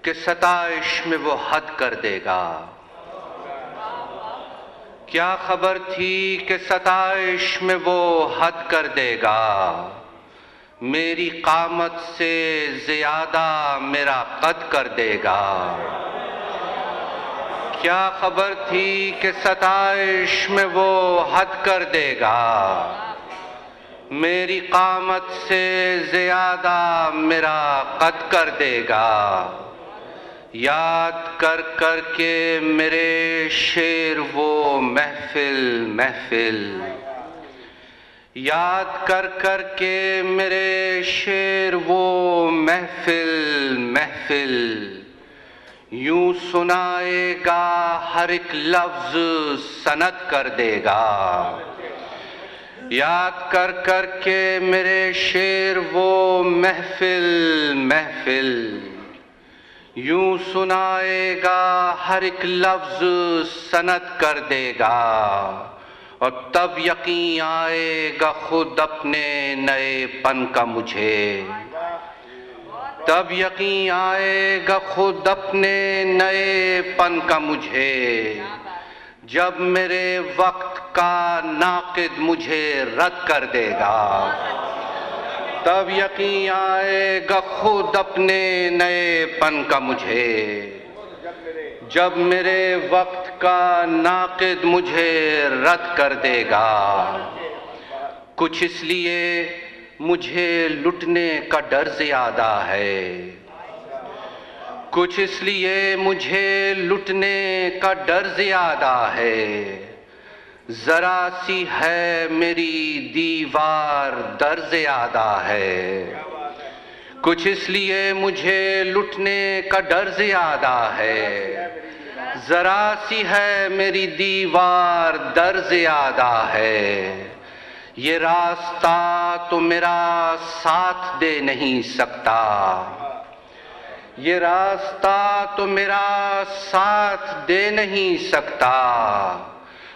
کہ ستائش میں وہ حد کر دے گا۔ کیا خبر تھی کہ ستائش میں وہ حد کر دے گا، میری قامت سے زیادہ میرا قد کر دے گا۔ کیا خبر تھی کہ ستائش میں وہ حد کر دے گا، میری قامت سے زیادہ میرا قد کر دے گا۔ یاد کر کر کے میرے شعر وہ محفل محفل، یاد کر کر کے میرے شعر وہ محفل محفل، یوں سنائے گا ہر ایک لفظ سند کر دے گا۔ یاد کر کر کے میرے شعر وہ محفل محفل، یوں سنائے گا ہر ایک لفظ سند کر دے گا۔ اور تب یقین آئے گا خود اپنے نئے پن کا مجھے، تب یقین آئے گا خود اپنے نئے پن کا مجھے، جب میرے وقت کا ناقد مجھے رد کر دے گا۔ تب یقین آئے گا خود اپنے نئے پن کا مجھے، جب میرے وقت کا ناقد مجھے رد کر دے گا۔ کچھ اس لیے مجھے لٹنے کا ڈر زیادہ ہے، کچھ اس لیے مجھے لٹنے کا ڈر زیادہ ہے، ذرا سی ہے میری دیوار در زیادہ ہے۔ کچھ اس لیے مجھے لٹنے کا ڈر زیادہ ہے، ذرا سی ہے میری دیوار در زیادہ ہے۔ یہ راستہ تو میرا ساتھ دے نہیں سکتا، یہ راستہ تو میرا ساتھ دے نہیں سکتا،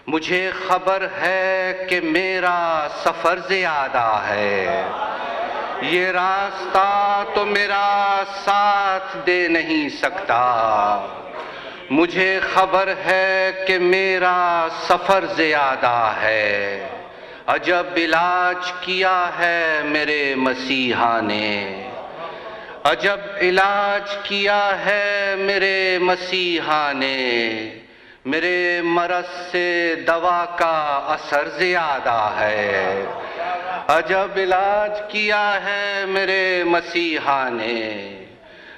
مجھے خبر ہے کہ میرا سفر زیادہ ہے۔ یہ راستہ تو میرا ساتھ دے نہیں سکتا، مجھے خبر ہے کہ میرا سفر زیادہ ہے۔ عجب علاج کیا ہے میرے مسیحا نے، عجب علاج کیا ہے میرے مسیحا نے، میرے مرض سے دوا کا اثر زیادہ ہے۔ عجب علاج کیا ہے میرے مسیحا نے،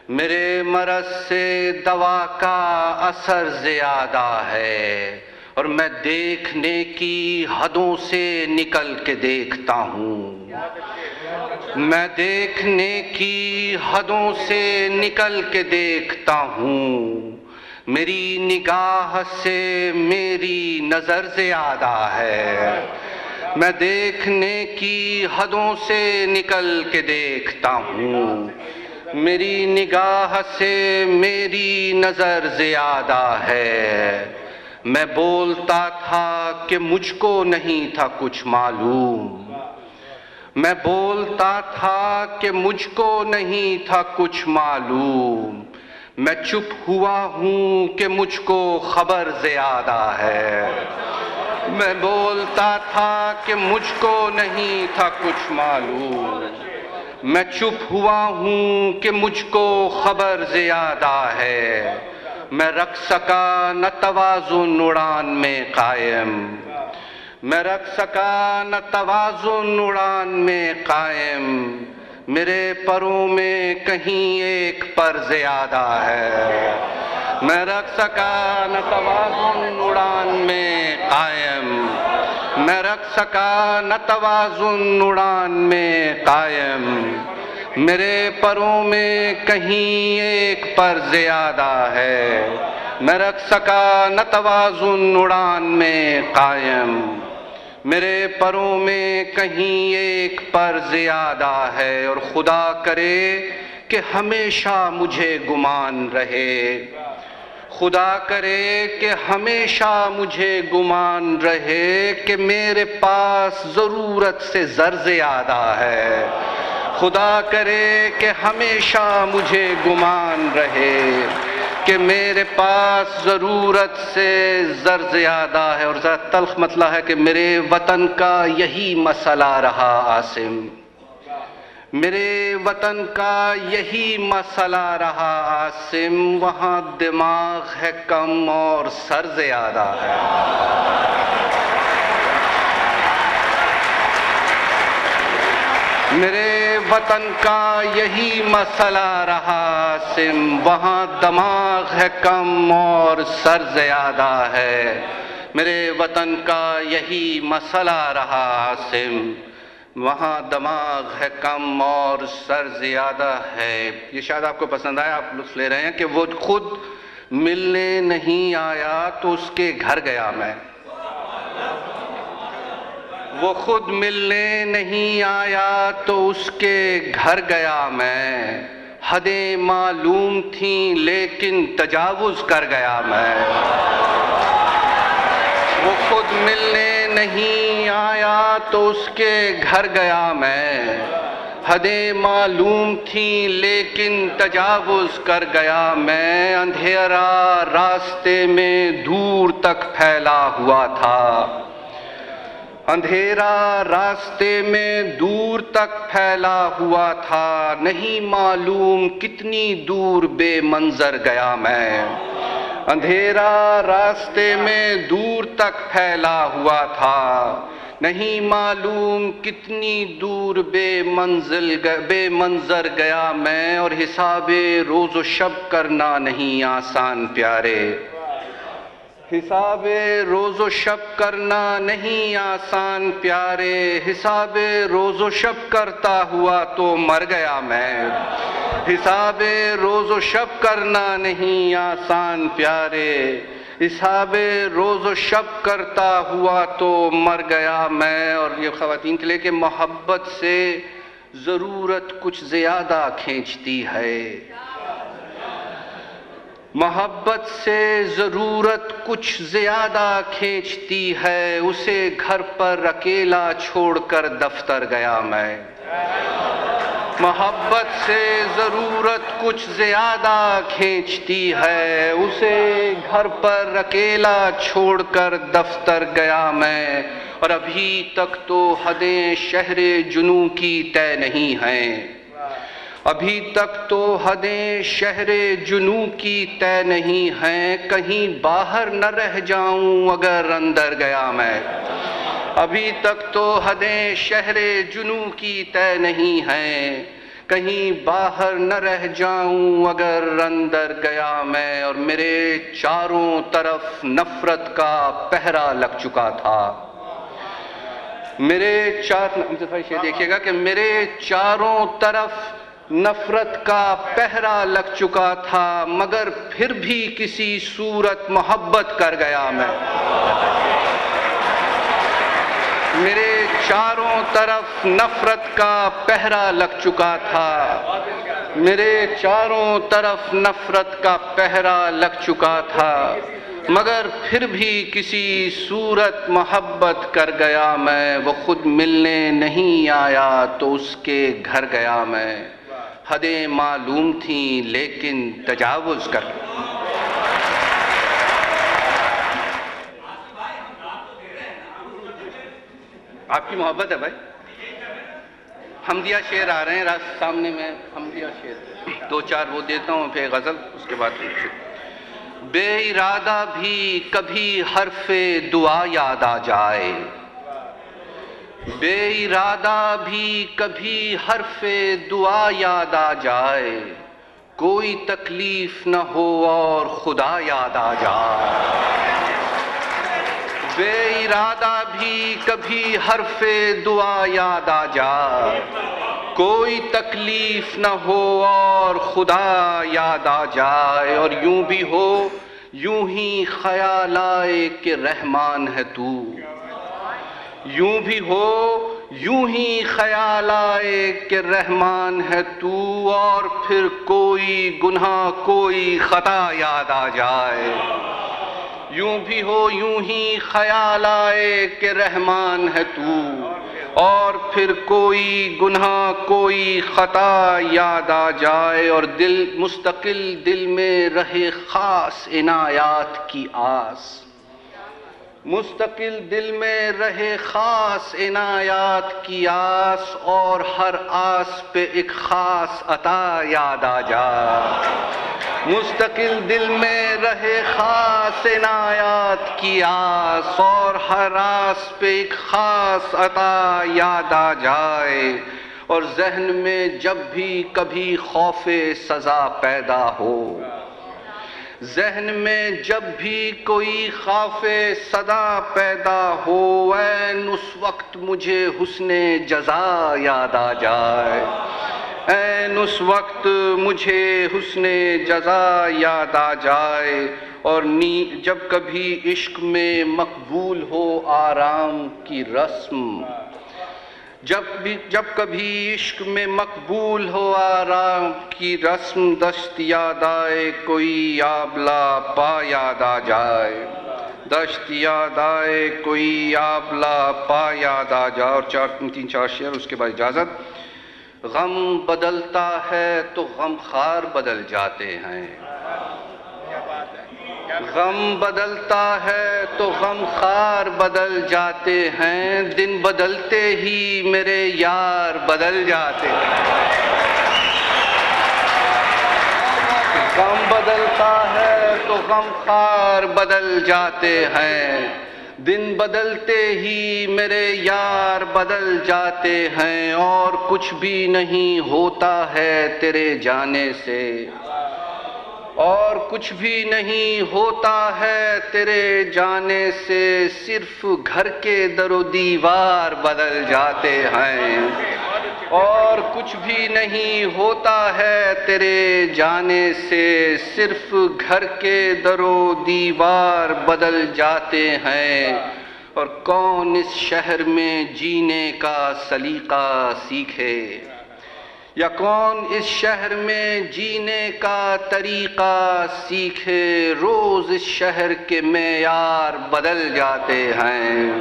میرے مرض سے دوا کا اثر زیادہ ہے۔ اور میں دیکھنے کی حدوں سے نکل کے دیکھتا ہوں، میں دیکھنے کی حدوں سے نکل کے دیکھتا ہوں، میری نگاہ سے میری نظر زیادہ ہے۔ میں دیکھنے کی حدوں سے نکل کے دیکھتا ہوں، میری نگاہ سے میری نظر زیادہ ہے۔ میں بولتا تھا کہ مجھ کو نہیں تھا کچھ معلوم، میں بولتا تھا کہ مجھ کو نہیں تھا کچھ معلوم، میں چپ ہوا ہوں کہ مجھ کو خبر زیادہ ہے۔ میں بولتا تھا کہ مجھ کو نہیں تھا کچھ معلوم، میں چپ ہوا ہوں کہ مجھ کو خبر زیادہ ہے۔ میں رکھ سکا نہ توازن اڑان میں قائم، میں رکھ سکا نہ توازن اڑان میں قائم، میرے پروں میں کہیں ایک پر زیادہ ہے۔ میں رکھ سکا نہ توازن اڑان میں قائم، میں رکھ سکا نہ توازن اڑان میں قائم، میرے پروں میں کہیں ایک پر زیادہ ہے۔ میں رکھ سکا نہ توازن اڑان میں قائم، میرے پروں میں کہیں ایک پر زیادہ ہے۔ اور خدا کرے کہ ہمیشہ مجھے گمان رہے، خدا کرے کہ ہمیشہ مجھے گمان رہے کہ میرے پاس ضرورت سے زر زیادہ ہے، خدا کرے کہ ہمیشہ مجھے گمان رہے کہ میرے پاس ضرورت سے زر زیادہ ہے، اور ذرا تلخ مسئلہ ہے کہ میرے وطن کا یہی مسئلہ رہا عاصم، میرے وطن کا یہی مسئلہ رہا عاصم، وہاں دماغ ہے کم اور سر زیادہ ہے۔ میرے وطن کا یہی مسئلہ رہا عاصم، وہاں دماغ ہے کم اور سر زیادہ ہے۔ میرے وطن کا یہی مسئلہ رہا عاصم، وہاں دماغ ہے کم اور سر زیادہ ہے۔ یہ شاید آپ کو پسند آیا، آپ لطف لے رہے ہیں کہ وہ خود ملنے نہیں آیا تو اس کے گھر گیا میں، وہ خود ملنے نہیں آیا تو اس کے گھر گیا میں، حدیں معلوم تھیں لیکن تجاوز کر گیا میں، وہ خود ملنے نہیں آیا تو اس کے گھر گیا میں، حدیں معلوم تھیں لیکن تجاوز کر گیا میں، اندھیرا راستے میں دور تک پھیلا ہوا تھا، اندھیرا راستے میں دور تک پھیلا ہوا تھا، نہیں معلوم کتنی دور بے منظر گیا میں، اندھیرا راستے میں دور تک پھیلا ہوا تھا، نہیں معلوم کتنی دور بے منظر گیا میں، اور حساب روز و شب کرنا نہیں آسان پیارے، حساب روز و شب کرنا نہیں آسان پیارے، حساب روز و شب کرتا ہوا تو مر گیا میں، حساب روز و شب کرنا نہیں آسان پیارے، حساب روز و شب کرتا ہوا تو مر گیا میں۔ اور یہ خواتین کے لئے کہ محبت سے ضرورت کچھ زیادہ کھینچتی ہے، محبت سے ضرورت کچھ زیادہ کھینچتی ہے، اسے گھر پر اکیلا چھوڑ کر دفتر گیا میں، محبت سے ضرورت کچھ زیادہ کھینچتی ہے، اسے گھر پر اکیلا چھوڑ کر دفتر گیا میں، اور ابھی تک تو حدیں شہر جنوں کی طے نہیں ہیں، ابھی تک تو حدیں شہر جنوں کی طے نہیں ہیں، کہیں باہر نہ رہ جاؤں اگر اندر گیا میں، ابھی تک تو حدیں شہر جنوں کی طے نہیں ہیں، کہیں باہر نہ رہ جاؤں اگر اندر گیا میں، اور میرے چاروں طرف نفرت کا پہرا لگ چکا تھا، میرے دیکھیے گا کہ میرے چاروں طرف نفرت کا پہرا لگ چکا تھا، مگر پھر بھی کسی صورت محبت کر گیا میں، میرے چاروں طرف نفرت کا پہرا لگ چکا تھا، میرے چاروں طرف نفرت کا پہرا لگ چکا تھا، مگر پھر بھی کسی صورت محبت کر گیا میں، وہ خود ملنے نہیں آیا تو اس کے گھر گیا میں، حدیں معلوم تھیں لیکن تجاوز کر۔ آپ کی محبت ہے بھائی، حمدیہ شعر آ رہے ہیں راست سامنے میں، حمدیہ شعر دو چار وہ دیتا ہوں، پھر غزل، اس کے بعد بے ارادہ بھی کبھی حرف دعا یاد آ جائے، بے ارادہ بھی کبھی حرف دعا یاد آ جائے، کوئی تکلیف نہ ہو اور خدا یاد آ جائے، بے ارادہ بھی کبھی حرف دعا یاد آ جائے، کوئی تکلیف نہ ہو اور خدا یاد آ جائے، اور یوں بھی ہو یوں ہی خیال آئے کہ رحمان ہے تو، یوں بھی ہو یوں ہی خیال آئے کہ رحمان ہے تو، اور پھر کوئی گناہ کوئی خطا یاد آ جائے، یوں بھی ہو یوں ہی خیال آئے کہ رحمان ہے تو، اور پھر کوئی گناہ کوئی خطا یاد آ جائے اور مستقل دل میں رہے خاص عنایات کی آس، مستقل دل میں رہے خاص عنایات کی آس، اور ہر آس پہ ایک خاص عطا یاد آ جائے، مستقل دل میں رہے خاص عنایات کی آس، اور ہر آس پہ ایک خاص عطا یاد آ جائے، اور ذہن میں جب بھی کبھی خوف سزا پیدا ہو، ذہن میں جب بھی کوئی خوف سزا پیدا ہو، عین اس وقت مجھے حسن جزا یاد آ جائے، عین اس وقت مجھے حسن جزا یاد آ جائے، اور جب کبھی عشق میں مقبول ہو آرام کی رسم، جب کبھی عشق میں مقبول ہو آرام کی رسم، دست یاد آئے کوئی آبلا پا یاد آ جائے، دست یاد آئے کوئی آبلا پا یاد آ جائے، اور تین چار شعر اس کے بعد اجازت۔ غم بدلتا ہے تو غم خار بدل جاتے ہیں، غم بدلتا ہے تو غم خار بدل جاتے ہیں، دن بدلتے ہی میرے یار بدل جاتے ہیں، غم بدلتا ہے تو غم خار بدل جاتے ہیں، دن بدلتے ہی میرے یار بدل جاتے ہیں، اور کچھ بھی نہیں ہوتا ہے تیرے جانے سے، اور کچھ بھی نہیں ہوتا ہے تیرے جانے سے، صرف گھر کے در و دیوار بدل جاتے ہیں، اور کچھ بھی نہیں ہوتا ہے تیرے جانے سے، صرف گھر کے در و دیوار بدل جاتے ہیں، اور کون اس شہر میں جینے کا سلیقہ سیکھے، یا کون اس شہر میں جینے کا طریقہ سیکھے، روز اس شہر کے معیار بدل جاتے ہیں،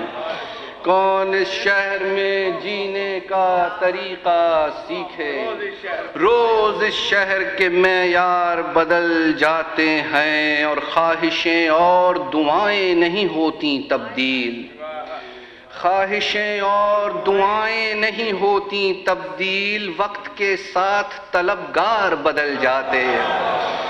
کون اس شہر میں جینے کا طریقہ سیکھے، روز اس شہر کے معیار بدل جاتے ہیں، اور خواہشیں اور دعائیں نہیں ہوتی تبدیل، خواہشیں اور دعائیں نہیں ہوتی تبدیل، وقت کے ساتھ طلبگار بدل جاتے ہیں،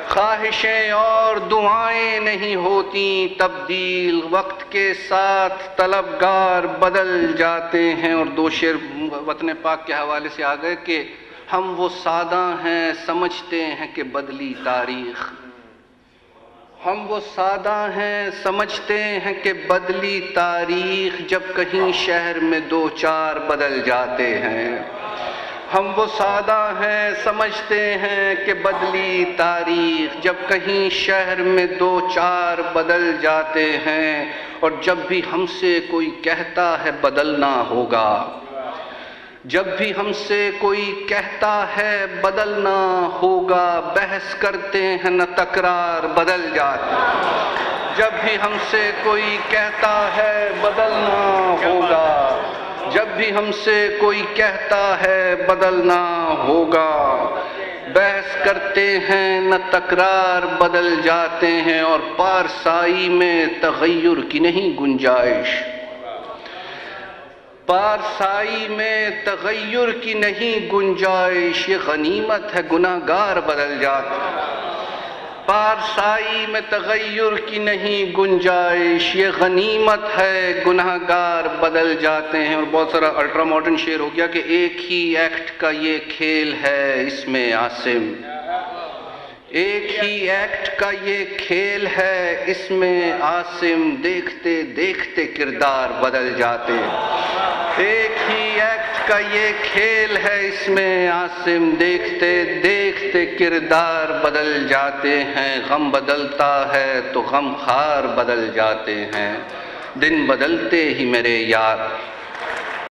خواہشیں اور دعائیں نہیں ہوتی تبدیل، وقت کے ساتھ طلبگار بدل جاتے ہیں۔ اور دو شعر وطن پاک کے حوالے سے آ گئے کہ ہم وہ سادہ ہیں سمجھتے ہیں کہ بدلی تاریخ، ہم وہ سادہ ہیں سمجھتے ہیں کہ بدلی تاریخ، جب کہیں شہر میں دو چار بدل جاتے ہیں، ہم وہ سادہ ہیں سمجھتے ہیں کہ بدلی تاریخ، جب کہیں شہر میں دو چار بدل جاتے ہیں، اور جب بھی ہم سے کوئی کہتا ہے بدلنا ہوگا، جب بھی ہم سے کوئی کہتا ہے بدلنا ہوگا، بحث کرتے ہیں نہ تکرار بدل جاتے ہیں، جب بھی ہم سے کوئی کہتا ہے بدلنا ہوگا، جب بھی ہم سے کوئی کہتا ہے بدلنا ہوگا، بحث کرتے ہیں نہ تکرار بدل جاتے ہیں، اور پارسائی میں تغیر کی نہیں گنجائش، پارسائی میں تغیر کی نہیں گنجائش، یہ غنیمت ہے گناہگار بدل جاتے ہیں، پارسائی میں تغیر کی نہیں گنجائش، یہ غنیمت ہے گناہگار بدل جاتے ہیں۔ اور بہت سارا الٹرا ماڈرن شعر ہو گیا کہ ایک ہی ایکٹ کا یہ کھیل ہے اس میں عاصم، ایک ہی ایکٹ کا یہ کھیل ہے اس میں عاصم، دیکھتے دیکھتے کردار بدل جاتے ہیں، ایک ہی ایکٹ کا یہ کھیل ہے اس میں عاصم، دیکھتے دیکھتے کردار بدل جاتے ہیں، غم بدلتا ہے تو غم خار بدل جاتے ہیں، دن بدلتے ہی میرے یار